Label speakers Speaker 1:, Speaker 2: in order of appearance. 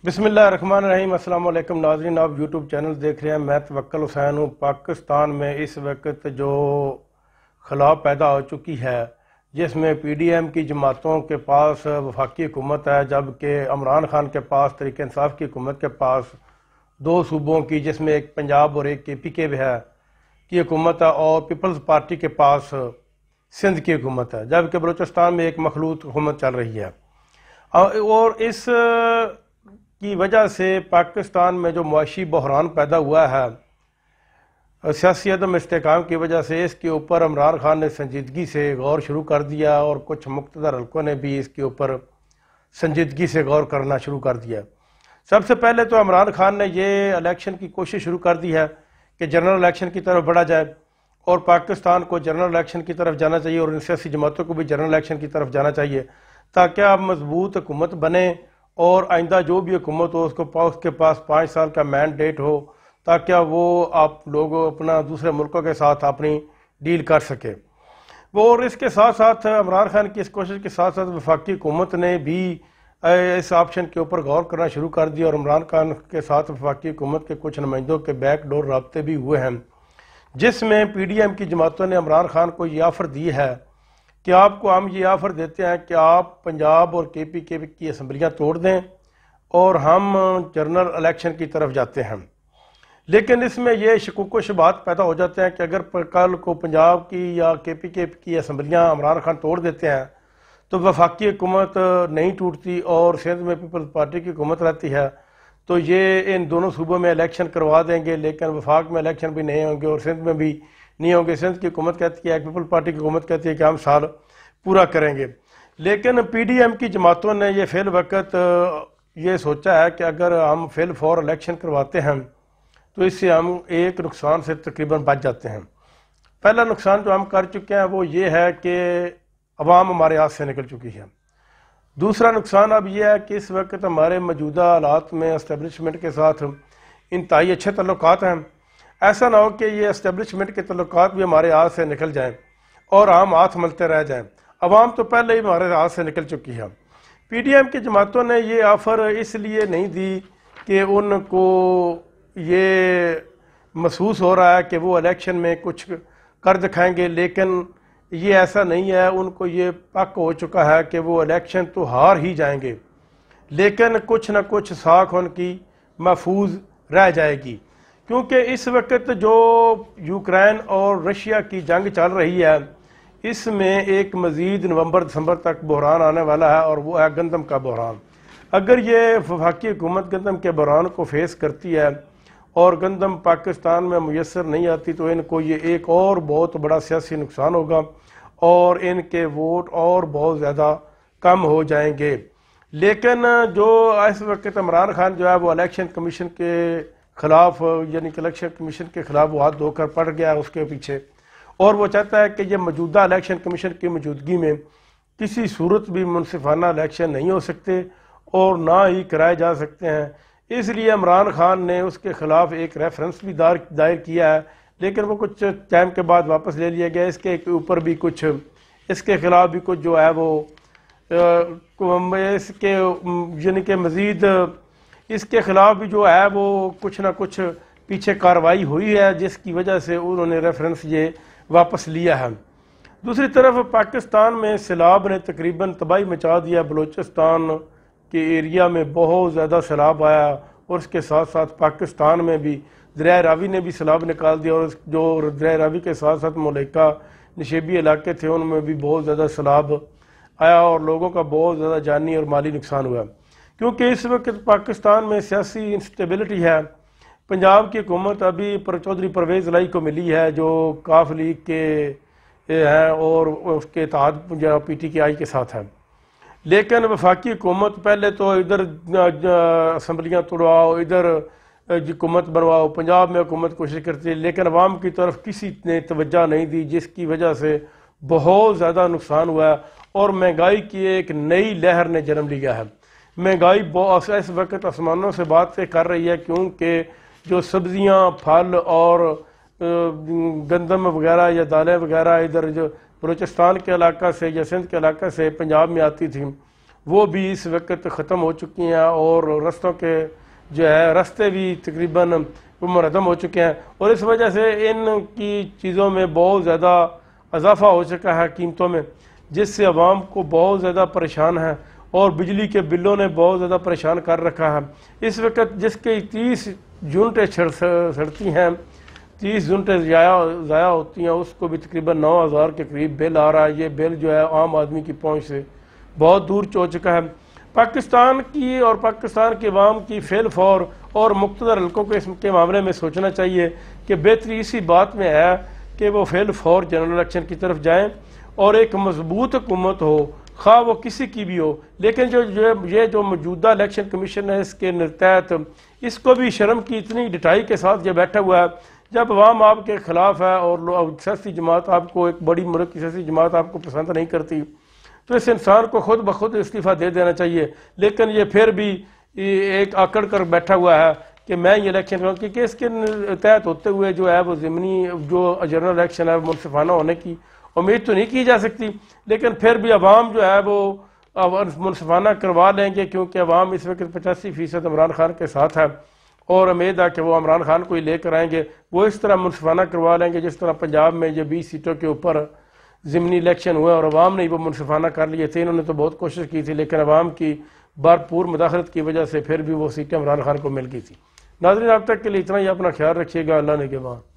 Speaker 1: بسم اللہ الرحمن الرحیم۔ السلام علیکم ناظرین، آپ یوٹیوب چینل دیکھ رہے ہیں۔ میں توکل حسین ہوں۔ پاکستان میں اس وقت جو خلا پیدا ہو چکی ہے، جس میں پی ڈی ایم کی جماعتوں کے پاس وفاقی حکومت ہے، جبکہ عمران خان کے پاس تحریک انصاف کی حکومت کے پاس دو صوبوں کی، جس میں ایک پنجاب اور ایک KPK بھی ہے، کی حکومت ہے، اور پیپلز پارٹی کے پاس سندھ کی حکومت ہے، جبکہ بلوچستان میں ایک مخلوط حکومت چل رہی ہے۔ اور اس کی وجہ سے پاکستان میں جو معاشی بحران پیدا ہوا ہے، سیاسی عدم استحکام کی وجہ سے، اس کے اوپر عمران خان نے سنجیدگی سے غور شروع کر دیا، اور کچھ مقتدر حلقوں نے بھی اس کے اوپر سنجیدگی سے غور کرنا شروع کر دیا۔ سب سے پہلے تو عمران خان نے یہ الیکشن کی کوشش شروع کر دی ہے کہ جنرل الیکشن کی طرف بڑھا جائے، اور پاکستان کو جنرل الیکشن کی طرف جانا چاہیے، اور ان سیاسی جماعتوں کو بھی جنرل الیکشن کی طرف جانا چاہیے، تاکہ آپ مضبوط حکومت بنے، اور آئندہ جو بھی حکومت ہو اس کے پاس 5 سال کا مینڈیٹ ہو، تاکہ وہ آپ لوگ اپنا دوسرے ملکوں کے ساتھ اپنی ڈیل کر سکے۔ وہ اور اس کے ساتھ ساتھ عمران خان کی اس کوشش کے ساتھ ساتھ وفاقی حکومت نے بھی اس آپشن کے اوپر غور کرنا شروع کر دیا، اور عمران خان کے ساتھ وفاقی حکومت کے کچھ نمائندوں کے بیک ڈور رابطے بھی ہوئے ہیں، جس میں پی ڈی ایم کی جماعتوں نے عمران خان کو یہ آفر دی ہے کہ آپ کو ہم یہ آفر دیتے ہیں کہ آپ پنجاب اور KPK کی اسمبلیاں توڑ دیں اور ہم جنرل الیکشن کی طرف جاتے ہیں۔ لیکن اس میں یہ شکوک و شبہات پیدا ہو جاتے ہیں کہ اگر کل کو پنجاب کی یا KPK کی اسمبلیاں عمران خان توڑ دیتے ہیں تو وفاقی حکومت نہیں ٹوٹتی اور سندھ میں پیپلز پارٹی کی حکومت رہتی ہے، تو یہ ان دونوں صوبوں میں الیکشن کروا دیں گے، لیکن وفاق میں الیکشن بھی نہیں ہوں گے اور سندھ میں بھی نہیں ہوں گے۔ سندھ کی حکومت کہتی ہے، پیپل پارٹی کی حکومت کہتی ہے کہ ہم سال پورا کریں گے۔ لیکن پی ڈی ایم کی جماعتوں نے یہ فی الوقت یہ سوچا ہے کہ اگر ہم فی الفور الیکشن کرواتے ہیں تو اس سے ہم ایک نقصان سے تقریباً بچ جاتے ہیں۔ پہلا نقصان جو ہم کر چکے ہیں وہ یہ ہے کہ عوام ہمارے ہاتھ سے نکل چکی ہے۔ دوسرا نقصان اب یہ ہے کہ اس وقت ہمارے موجودہ حالات میں اسٹیبلشمنٹ کے ساتھ انتہائی اچھے تعلقات ہیں۔ ایسا نہ ہو کہ یہ اسٹیبلشمنٹ کے تعلقات بھی ہمارے ہاتھ سے نکل جائیں اور ہم ہاتھ ملتے رہ جائیں۔ عوام تو پہلے ہی ہمارے ہاتھ سے نکل چکی ہے۔ پی ڈی ایم کی جماعتوں نے یہ آفر اس لیے نہیں دی کہ ان کو یہ محسوس ہو رہا ہے کہ وہ الیکشن میں کچھ کر دکھائیں گے، لیکن یہ ایسا نہیں ہے۔ ان کو یہ پک ہو چکا ہے کہ وہ الیکشن تو ہار ہی جائیں گے، لیکن کچھ نہ کچھ ساکھ ان کی محفوظ رہ جائے گی، کیونکہ اس وقت جو یوکرین اور رشیا کی جنگ چل رہی ہے، اس میں ایک مزید نومبر دسمبر تک بحران آنے والا ہے، اور وہ ہے گندم کا بحران۔ اگر یہ وفاقی حکومت گندم کے بحران کو فیس کرتی ہے اور گندم پاکستان میں میسر نہیں آتی، تو ان کو یہ ایک اور بہت بڑا سیاسی نقصان ہوگا، اور ان کے ووٹ اور بہت زیادہ کم ہو جائیں گے۔ لیکن جو اس وقت عمران خان جو ہے وہ الیکشن کمیشن کے خلاف، یعنی کہ الیکشن کمیشن کے خلاف وہ ہاتھ دھو کر پڑ گیا اس کے پیچھے، اور وہ چاہتا ہے کہ یہ موجودہ الیکشن کمیشن کی موجودگی میں کسی صورت بھی منصفانہ الیکشن نہیں ہو سکتے اور نہ ہی کرائے جا سکتے ہیں۔ اس لیے عمران خان نے اس کے خلاف ایک ریفرنس بھی دائر کیا ہے، لیکن وہ کچھ ٹائم کے بعد واپس لے لیا گیا۔ اس کے اوپر بھی کچھ، اس کے خلاف بھی کچھ جو ہے وہ اس کے یعنی کہ مزید اس کے خلاف بھی جو ہے وہ کچھ نہ کچھ پیچھے کارروائی ہوئی ہے، جس کی وجہ سے انہوں نے ریفرنس یہ واپس لیا ہے۔ دوسری طرف پاکستان میں سیلاب نے تقریباً تباہی مچا دیا۔ بلوچستان کے ایریا میں بہت زیادہ سیلاب آیا، اور اس کے ساتھ ساتھ پاکستان میں بھی دریائے راوی نے بھی سیلاب نکال دیا، اور جو دریائے راوی کے ساتھ ساتھ ملیکہ نشیبی علاقے تھے ان میں بھی بہت زیادہ سیلاب آیا، اور لوگوں کا بہت زیادہ جانی اور مالی نقصان ہوا، کیونکہ اس وقت پاکستان میں سیاسی انسٹیبلٹی ہے۔ پنجاب کی حکومت ابھی چودھری پرویز الہی کو ملی ہے، جو کاف لیگ کے ہیں اور اس کے اتحاد PTI کے ساتھ ہے، لیکن وفاقی حکومت پہلے تو ادھر اسمبلیاں توڑواؤ، ادھر حکومت بنواؤ، پنجاب میں حکومت کوشش کرتی ہے، لیکن عوام کی طرف کسی نے توجہ نہیں دی، جس کی وجہ سے بہت زیادہ نقصان ہوا ہے، اور مہنگائی کی ایک نئی لہر نے جنم لیا ہے۔ مہنگائی اس وقت آسمانوں سے باتیں کر رہی ہے، کیونکہ جو سبزیاں، پھل اور گندم وغیرہ یا دالیں وغیرہ ادھر جو بلوچستان کے علاقہ سے یا سندھ کے علاقہ سے پنجاب میں آتی تھیں، وہ بھی اس وقت ختم ہو چکی ہیں، اور رستوں کے جو ہے راستے بھی تقریباً منہدم ہو چکے ہیں، اور اس وجہ سے ان کی چیزوں میں بہت زیادہ اضافہ ہو چکا ہے قیمتوں میں، جس سے عوام کو بہت زیادہ پریشان ہے، اور بجلی کے بلوں نے بہت زیادہ پریشان کر رکھا ہے۔ اس وقت جس کی 30 یونٹیں سڑتی ہیں، 30 یونٹیں ضائع ہوتی ہیں، اس کو بھی تقریباً 9,000 کے قریب بل آ رہا ہے۔ یہ بل جو ہے عام آدمی کی پہنچ سے بہت دور ہو چکا ہے۔ پاکستان کی اور پاکستان کے عوام کی فعل فور اور مقتدر حلقوں کو اس کے معاملے میں سوچنا چاہیے کہ بہتری اسی بات میں ہے کہ وہ فعل فور جنرل الیکشن کی طرف جائیں، اور ایک مضبوط حکومت ہو، خواہ وہ کسی کی بھی ہو، لیکن یہ جو موجودہ الیکشن کمیشن ہے، اس کے تحت اس کو بھی شرم کی اتنی ڈٹائی کے ساتھ یہ بیٹھا ہوا ہے۔ جب عوام آپ کے خلاف ہے اور سیاسی جماعت آپ کو، ایک بڑی ملک کی سیاسی جماعت آپ کو پسند نہیں کرتی، تو اس انسان کو خود بخود استعفیٰ دے دینا چاہیے، لیکن یہ پھر بھی ایک آکڑ کر بیٹھا ہوا ہے کہ میں یہ الیکشن کروں، کیونکہ اس کے تحت ہوتے ہوئے جو ہے وہ ضمنی جو جنرل الیکشن ہے منصفانہ ہونے کی امید تو نہیں کی جا سکتی، لیکن پھر بھی عوام جو ہے وہ منصفانہ کروا لیں گے، کیونکہ عوام اس وقت 85% عمران خان کے ساتھ ہے، اور امید ہے کہ وہ عمران خان کو ہی لے کر آئیں گے۔ وہ اس طرح منصفانہ کروا لیں گے جس طرح پنجاب میں یہ 20 سیٹوں کے اوپر ضمنی الیکشن ہوا اور عوام نے وہ منصفانہ کر لیے تھے۔ انہوں نے تو بہت کوشش کی تھی، لیکن عوام کی بھرپور مداخلت کی وجہ سے پھر بھی وہ سیٹیں عمران خان کو مل گئی تھی۔ ناظرین، اب تک کے لیے اتنا ہی، اپنا خیال رکھیے گا، اللہ نے کے بعد۔